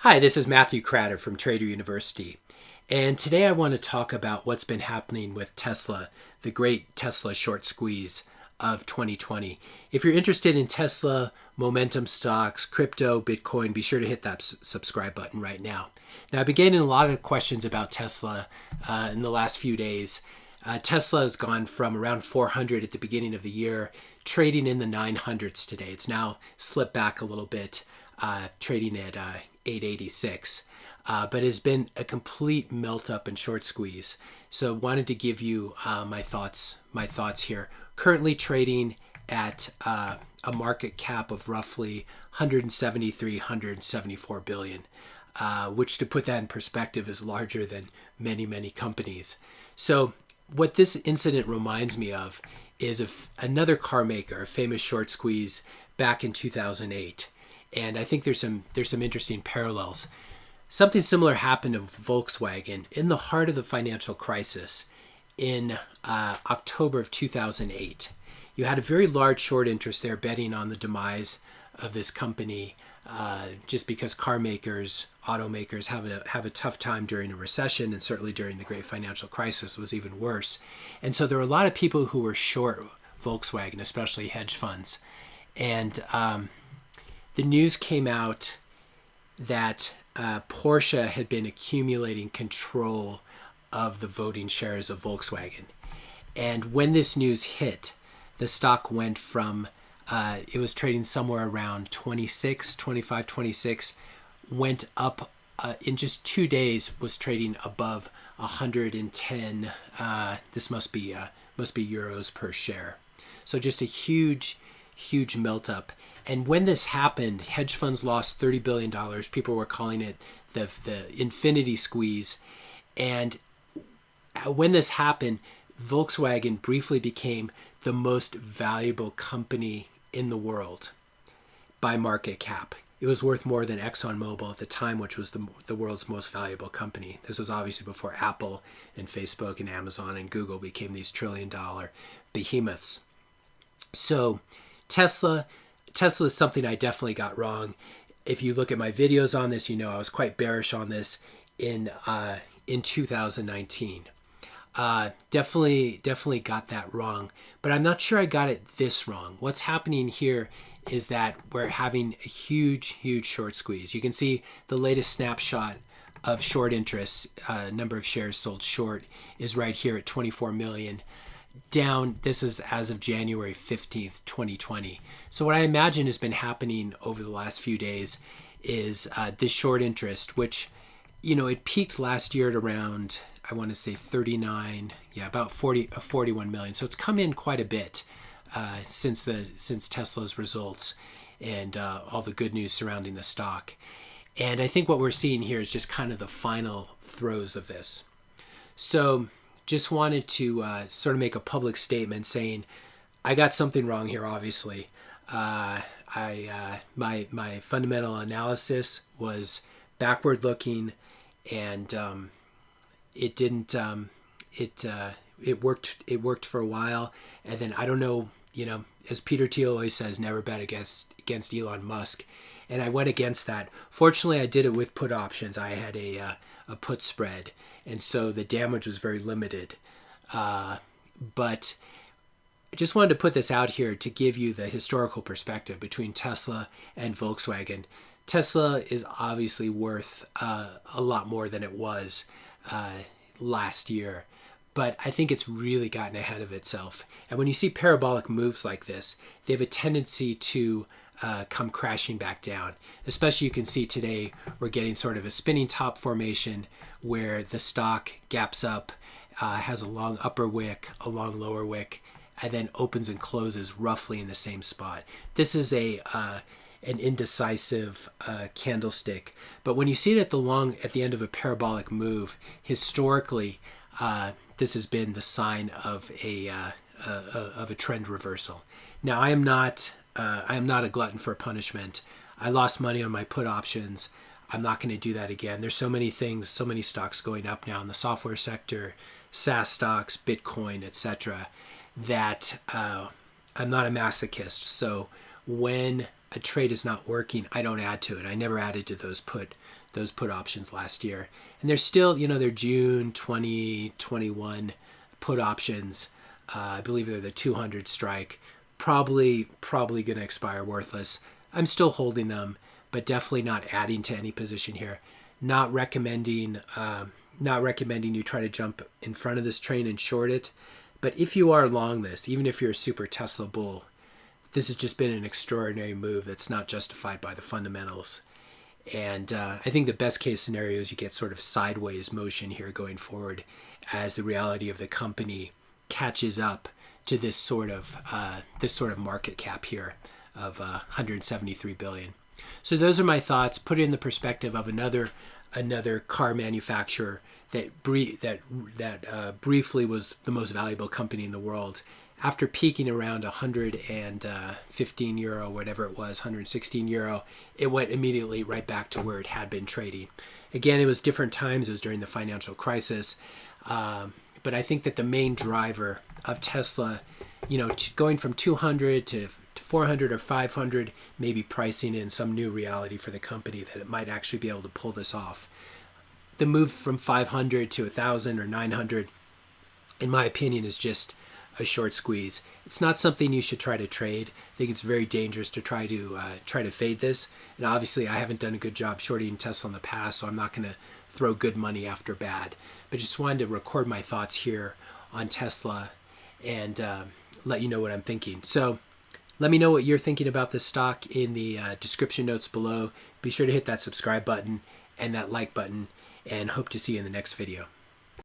Hi, this is Matthew Cratter from Trader University. And today I want to talk about what's been happening with Tesla, the great Tesla short squeeze of 2020. If you're interested in Tesla, momentum stocks, crypto, Bitcoin, be sure to hit that subscribe button right now. Now, I've been getting a lot of questions about Tesla in the last few days. Tesla has gone from around 400 at the beginning of the year, trading in the 900s today. It's now slipped back a little bit, trading at 886, but has been a complete melt up and short squeeze. So wanted to give you my thoughts here. Currently trading at a market cap of roughly 173, 174 billion, which, to put that in perspective, is larger than many companies. So what this incident reminds me of is another car maker, a famous short squeeze back in 2008. And I think there's some interesting parallels. Something similar happened to Volkswagen in the heart of the financial crisis in October of 2008. You had a very large short interest there betting on the demise of this company, just because car makers, automakers have a tough time during a recession, and certainly during the great financial crisis was even worse. And so there were a lot of people who were short Volkswagen, especially hedge funds. And the news came out that Porsche had been accumulating control of the voting shares of Volkswagen. And when this news hit, the stock went from, it was trading somewhere around 25, 26, went up in just 2 days, was trading above 110. This must be euros per share. So just a huge melt up. And when this happened, hedge funds lost $30 billion. People were calling it the infinity squeeze. And when this happened, Volkswagen briefly became the most valuable company in the world by market cap. It was worth more than ExxonMobil at the time, which was the world's most valuable company. This was obviously before Apple and Facebook and Amazon and Google became these trillion-dollar behemoths. So Tesla is something I definitely got wrong. If you look at my videos on this, you know I was quite bearish on this in 2019. Definitely got that wrong, but I'm not sure I got it this wrong. What's happening here is that we're having a huge short squeeze. You can see the latest snapshot of short interest, number of shares sold short, is right here at 24 million. Down, this is as of January 15th, 2020. So what I imagine has been happening over the last few days is this short interest, which, it peaked last year at around, I want to say 39, about 41 million. So it's come in quite a bit since Tesla's results and all the good news surrounding the stock. And I think what we're seeing here is just kind of the final throes of this. So just wanted to sort of make a public statement saying I got something wrong here. Obviously, my fundamental analysis was backward looking, and it didn't. It worked for a while, and then I don't know. As Peter Thiel always says, never bet against Elon Musk, and I went against that. Fortunately, I did it with put options. I had a put spread, and so the damage was very limited. But I just wanted to put this out here to give you the historical perspective between Tesla and Volkswagen. Tesla is obviously worth a lot more than it was last year, but I think it's really gotten ahead of itself. And when you see parabolic moves like this, they have a tendency to come crashing back down. Especially, you can see today we're getting sort of a spinning top formation where the stock gaps up, has a long upper wick, a long lower wick, and then opens and closes roughly in the same spot. This is an indecisive candlestick, but when you see it at the end of a parabolic move, historically, this has been the sign of a trend reversal. Now, I am not a glutton for punishment. I lost money on my put options. I'm not going to do that again. There's so many things, so many stocks going up now in the software sector, SaaS stocks, Bitcoin, etc., that I'm not a masochist. So when a trade is not working, I don't add to it. I never added to those put options last year. And they're still, they're June 2021 put options. I believe they're the 200 strike. Probably going to expire worthless. I'm still holding them, but definitely not adding to any position here. Not recommending you try to jump in front of this train and short it. But if you are long this, even if you're a super Tesla bull, this has just been an extraordinary move that's not justified by the fundamentals. And I think the best case scenario is you get sort of sideways motion here going forward as the reality of the company catches up to this sort of market cap here of 173 billion. So those are my thoughts. Put it in the perspective of another car manufacturer that briefly was the most valuable company in the world. After peaking around 115 euro, whatever it was, 116 euro, it went immediately right back to where it had been trading. Again, it was different times. It was during the financial crisis. But I think that the main driver of Tesla, going from 200 to 400 or 500, maybe pricing in some new reality for the company that it might actually be able to pull this off. The move from 500 to 1,000 or 900, in my opinion, is just a short squeeze. It's not something you should try to trade. I think it's very dangerous to try to fade this. And obviously, I haven't done a good job shorting Tesla in the past, so I'm not going to throw good money after bad. But just wanted to record my thoughts here on Tesla and let you know what I'm thinking. So let me know what you're thinking about this stock in the description notes below. Be sure to hit that subscribe button and that like button, and hope to see you in the next video.